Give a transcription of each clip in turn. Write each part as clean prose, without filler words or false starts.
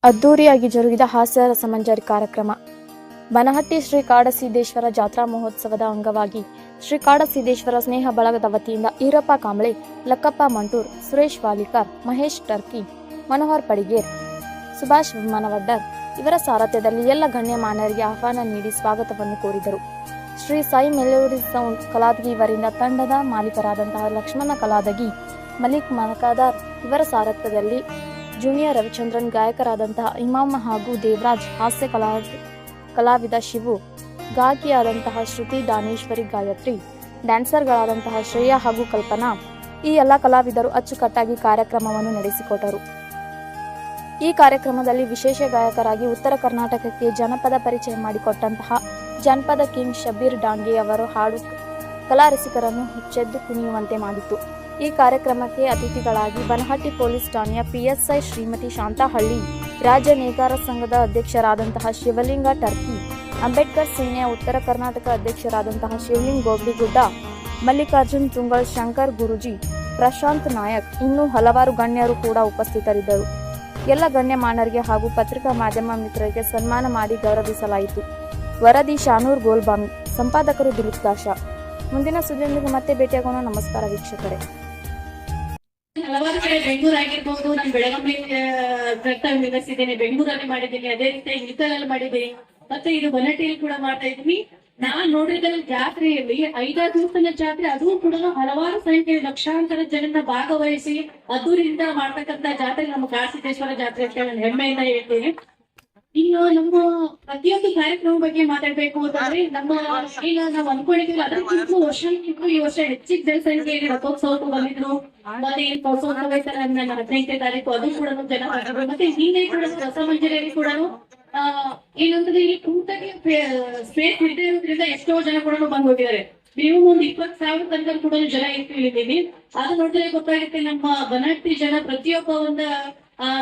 ಅದ್ದೂರಿಯಾಗಿ ಜರುಗಿದ ಹಾಸ್ಯ ರಸಮಂಜರಿ ಕಾರ್ಯಕ್ರಮ. ಬನಹಟ್ಟಿ ಶ್ರೀ ಕಾಡಸಿದ್ದೇಶ್ವರ ಜಾತ್ರಾ ಮಹೋತ್ಸವದ ಅಂಗವಾಗಿ ಶ್ರೀ ಕಾಡಸಿದ್ದೇಶ್ವರ ಸ್ನೇಹ ಬಳಗದ ವತಿಯಿಂದ ಈರಪ್ಪ ಕಾಂಬಳೆ, ಲಕ್ಕಪ್ಪ ಮಂಟೂರ್, ಸುರೇಶ್ ವಾಲಿಕಾರ್, ಮಹೇಶ್ ಟರ್ಕಿ, ಮನೋಹರ್ ಪಡಿಗೇರ್, ಸುಭಾಷ್ ಮನವಡ್ಡರ್ ಇವರ ಸಾರಥ್ಯದಲ್ಲಿ ಎಲ್ಲ ಗಣ್ಯಮಾನ್ಯರಿಗೆ ಆಹ್ವಾನ ನೀಡಿ ಸ್ವಾಗತವನ್ನು ಕೋರಿದರು. ಶ್ರೀ ಸಾಯಿ ಮೆಲೋಡಿ ಸೌಂಡ್ ಕಲಾದಗಿ ಇವರಿಂದ ತಂಡದ ಮಾಲೀಕರಾದಂತಹ ಲಕ್ಷ್ಮಣ ಕಲಾದಗಿ, ಮಲಿಕ್ ಮನಕಾದಾರ್ ಇವರ ಸಾರಥ್ಯದಲ್ಲಿ ಜೂನಿಯರ್ ರವಿಚಂದ್ರನ್, ಗಾಯಕರಾದಂತಹ ಇಮಾಮ್ ಹಾಗೂ ದೇವರಾಜ್, ಹಾಸ್ಯ ಕಲಾವಿದ ಶಿವು, ಗಾಯಕಿಯಾದಂತಹ ಶ್ರುತಿ, ದಾನೇಶ್ವರಿ, ಗಾಯತ್ರಿ, ಡ್ಯಾನ್ಸರ್ಗಳಾದಂತಹ ಶ್ರೇಯಾ ಹಾಗೂ ಕಲ್ಪನಾ, ಈ ಎಲ್ಲ ಕಲಾವಿದರು ಅಚ್ಚುಕಟ್ಟಾಗಿ ಕಾರ್ಯಕ್ರಮವನ್ನು ನಡೆಸಿಕೊಟ್ಟರು. ಈ ಕಾರ್ಯಕ್ರಮದಲ್ಲಿ ವಿಶೇಷ ಗಾಯಕರಾಗಿ ಉತ್ತರ ಕರ್ನಾಟಕಕ್ಕೆ ಜನಪದ ಪರಿಚಯ ಮಾಡಿಕೊಟ್ಟಂತಹ ಜನಪದ ಕಿಂಗ್ ಶಬೀರ್ ಡಾಂಗೆ ಅವರು ಹಾಡು ಕಲಾ ರಸಿಕರನ್ನು ಹುಚ್ಚೆದ್ದು ಕುಣಿಯುವಂತೆ ಮಾಡಿತು. ಈ ಕಾರ್ಯಕ್ರಮಕ್ಕೆ ಅತಿಥಿಗಳಾಗಿ ಬನಹಟ್ಟಿ ಪೊಲೀಸ್ ಠಾಣೆಯ PSI ಶ್ರೀಮತಿ ಶಾಂತಹಳ್ಳಿ, ರಾಜ್ಯ ನೇಕಾರ ಸಂಘದ ಅಧ್ಯಕ್ಷರಾದಂತಹ ಶಿವಲಿಂಗ ಟರ್ಕಿ, ಅಂಬೇಡ್ಕರ್ ಸೇನೆಯ ಉತ್ತರ ಕರ್ನಾಟಕ ಅಧ್ಯಕ್ಷರಾದಂತಹ ಶಿವಲಿಂಗ್ ಗೋಬ್ಡಿಗುಡ್ಡ, ಮಲ್ಲಿಕಾರ್ಜುನ್ ತುಂಗಳ್, ಶಂಕರ್ ಗುರುಜಿ, ಪ್ರಶಾಂತ್ ನಾಯಕ್, ಇನ್ನೂ ಹಲವಾರು ಗಣ್ಯರು ಕೂಡ ಉಪಸ್ಥಿತರಿದ್ದರು. ಎಲ್ಲ ಗಣ್ಯಮಾನ್ಯರಿಗೆ ಹಾಗೂ ಪತ್ರಿಕಾ ಮಾಧ್ಯಮ ಮಿತ್ರರಿಗೆ ಸನ್ಮಾನ ಮಾಡಿ ಗೌರವಿಸಲಾಯಿತು. ವರದಿ ಶಾನೂರ್ ಗೋಲ್ಬಾಮಿ, ಸಂಪಾದಕರು ದಿಲೀಪ್ ದಾಶ. ಮುಂದಿನ ಸುದ್ದಿಯೊಂದಿಗೆ ಮತ್ತೆ ಭೇಟಿಯಾಗೋಣ. ನಮಸ್ಕಾರ ವೀಕ್ಷಕರೇ. ಹಲವಾರು ಕಡೆ ಬೆಂಗಳೂರು ಆಗಿರ್ಬಹುದು, ನಾನು ಬೆಳಗಾವಿ ವಿಕಸಿದ್ದೇನೆ, ಬೆಂಗಳೂರಲ್ಲಿ ಮಾಡಿದ್ದೀನಿ, ಅದೇ ರೀತಿ ಇತರಲ್ಲಿ ಮಾಡಿದ್ದೀನಿ, ಮತ್ತೆ ಇದು ಬನಹಟ್ಟಿಯಲ್ಲಿ ಕೂಡ ಮಾಡ್ತಾ ಇದ್ದೀನಿ. ನಾನ್ ನೋಡಿದ ಜಾತ್ರೆಯಲ್ಲಿ 5-6 ದಿವಸದ ಜಾತ್ರೆ, ಅದು ಕೂಡ ಹಲವಾರು ಸಂಖ್ಯೆ ಲಕ್ಷಾಂತರ ಜನನ ಭಾಗವಹಿಸಿ ಅದ್ದೂರಿಂದ ಮಾಡ್ತಕ್ಕಂಥ ಜಾತ್ರೆ ನಮ್ಮ ಕಾಡಸಿದ್ದೇಶ್ವರ ಜಾತ್ರೆ ಅಂತ ನಾನು ಹೆಮ್ಮೆಯಿಂದ ಹೇಳ್ತೀನಿ. ಇನ್ನು ನಮ್ಮ ಪ್ರತಿಯೊಂದು ಕಾರ್ಯಕ್ರಮ ಬಗ್ಗೆ ಮಾತಾಡ್ಬೇಕು ಅಂತಂದ್ರೆ, ನಮ್ಮ ಈಗ ನಾವು ಅನ್ಕೊಂಡಿದ್ದೀವಿ ಅದಕ್ಕಿಂತ ವರ್ಷಕ್ಕಿಂತ ಈ ವರ್ಷ ಹೆಚ್ಚಿನ ಜನಸಂಖ್ಯೆಯಲ್ಲಿ ರಥೋತ್ಸವಕ್ಕೂ ಬಂದಿದ್ರು. ಮತ್ತೆ ಏನ್ ರಥೋತ್ಸವ ಐತಲ್ಲ 15ನೇ ತಾರೀಕು, ಅದು ಕೂಡ ಜನ ಮತ್ತೆ ಹೀಗೆ ಕೂಡ ರಸಮಂಜರಿಯಲ್ಲಿ ಕೂಡ ಏನಂತಂದ್ರೆ ಇಲ್ಲಿ ಕೂತಾಗಿ ಸ್ಪೇಸ್ ಇಲ್ಲದೆ ಇರೋದ್ರಿಂದ ಎಷ್ಟೋ ಜನ ಕೂಡ ಬಂದು ಹೋಗಿದ್ದಾರೆ. ನೀವು ಒಂದು 20,000 ತನಕ ಕೂಡ ಜನ ಇರ್ತೀವಿ. ಅದು ನೋಡಿದ್ರೆ ಗೊತ್ತಾಗುತ್ತೆ ನಮ್ಮ ಬನಹಟ್ಟಿ ಜನ ಪ್ರತಿಯೊಬ್ಬ ಒಂದು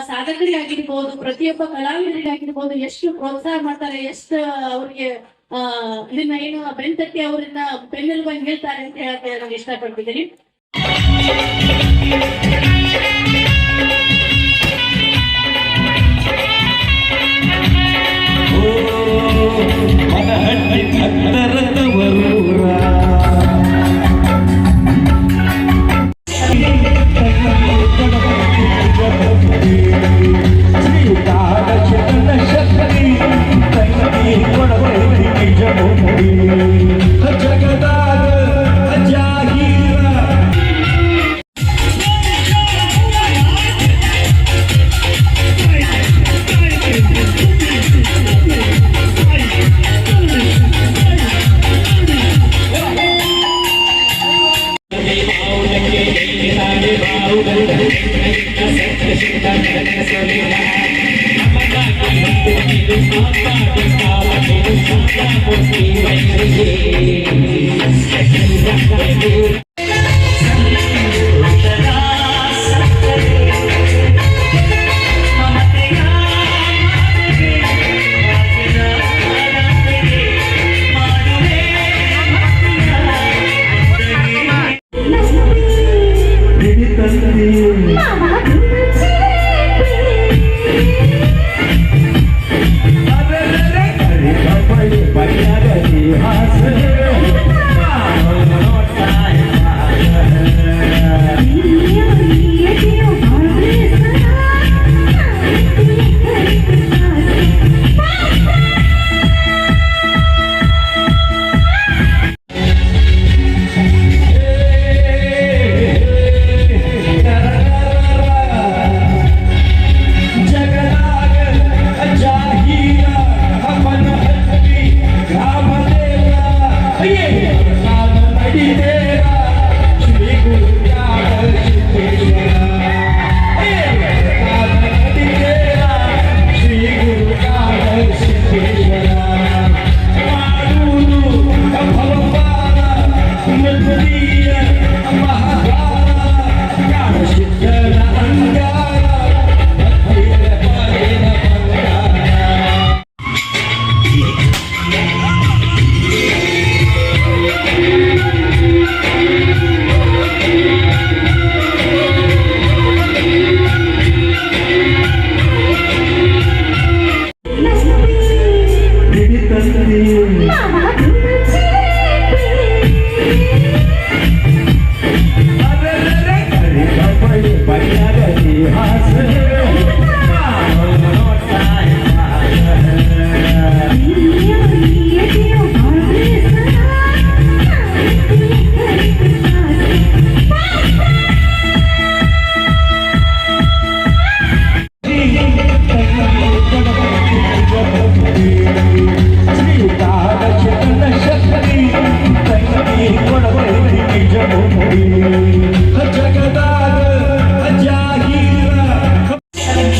ಸಾಧಕರಿಗಾಗಿರ್ಬೋದು, ಪ್ರತಿಯೊಬ್ಬ ಕಲಾವಿದರಿಗಾಗಿರ್ಬೋದು ಎಷ್ಟು ಪ್ರೋತ್ಸಾಹ ಮಾಡ್ತಾರೆ, ಎಷ್ಟು ಅವ್ರಿಗೆ ಇದನ್ನ ಏನು ಬೆಂತಟ್ಟಿ ಅವರನ್ನ ಬೆನ್ನೆಲುಬಾಗಿ ಹೇಳ್ತಾರೆ ಅಂತ ಹೇಳಕ್ಕೆ ನಾನು ಇಷ್ಟಪಡ್ತಿದ್ದೀನಿ. Yeah.